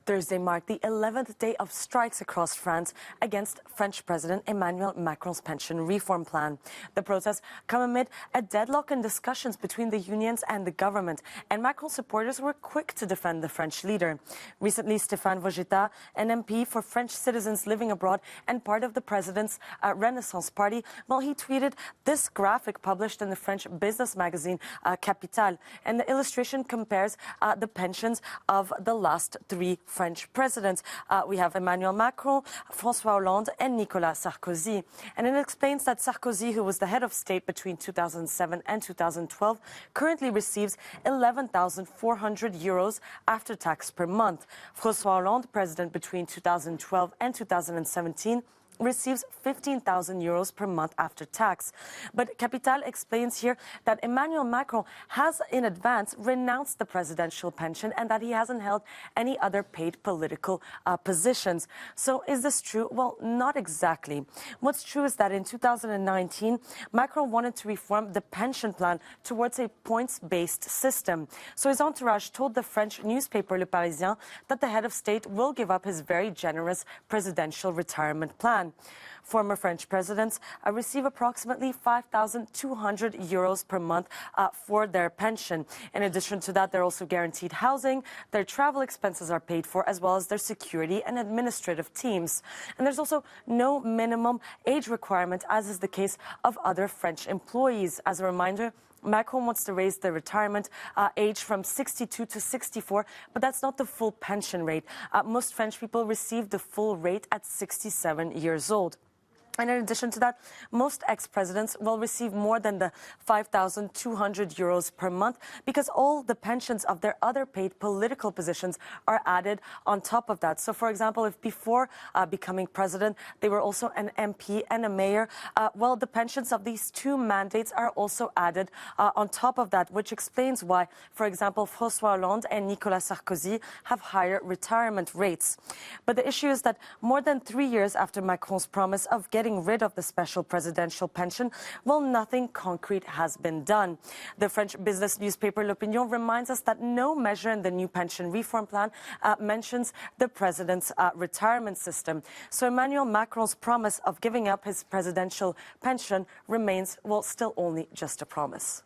Thursday marked the 11th day of strikes across France against French President Emmanuel Macron's pension reform plan. The protests come amid a deadlock in discussions between the unions and the government, and Macron supporters were quick to defend the French leader. Recently, Stéphane Vogetta, an MP for French citizens living abroad and part of the president's Renaissance party, he tweeted this graphic published in the French business magazine Capital, and the illustration compares the pensions of the last three French presidents. We have Emmanuel Macron, François Hollande and Nicolas Sarkozy. And it explains that Sarkozy, who was the head of state between 2007 and 2012, currently receives 11,400 euros after tax per month. François Hollande, president between 2012 and 2017, receives 15,000 euros per month after tax. But Capital explains here that Emmanuel Macron has in advance renounced the presidential pension and that he hasn't held any other paid political positions. So is this true? Well, not exactly. What's true is that in 2019, Macron wanted to reform the pension plan towards a points-based system. So his entourage told the French newspaper Le Parisien that the head of state will give up his very generous presidential retirement plan. Former French presidents receive approximately 5,200 euros per month for their pension. In addition to that, they're also guaranteed housing, their travel expenses are paid for, as well as their security and administrative teams. And there's also no minimum age requirement, as is the case of other French employees. As a reminder, Macron wants to raise the retirement age from 62 to 64, but that's not the full pension rate. Most French people receive the full rate at 67 years old. And in addition to that, most ex-presidents will receive more than the 5,200 euros per month because all the pensions of their other paid political positions are added on top of that. So, for example, if before becoming president, they were also an MP and a mayor, well, the pensions of these two mandates are also added on top of that, which explains why, for example, François Hollande and Nicolas Sarkozy have higher retirement rates. But the issue is that more than 3 years after Macron's promise of getting rid of the special presidential pension, well, nothing concrete has been done. The French business newspaper L'Opinion reminds us that no measure in the new pension reform plan mentions the president's retirement system. So Emmanuel Macron's promise of giving up his presidential pension remains, well, still only just a promise.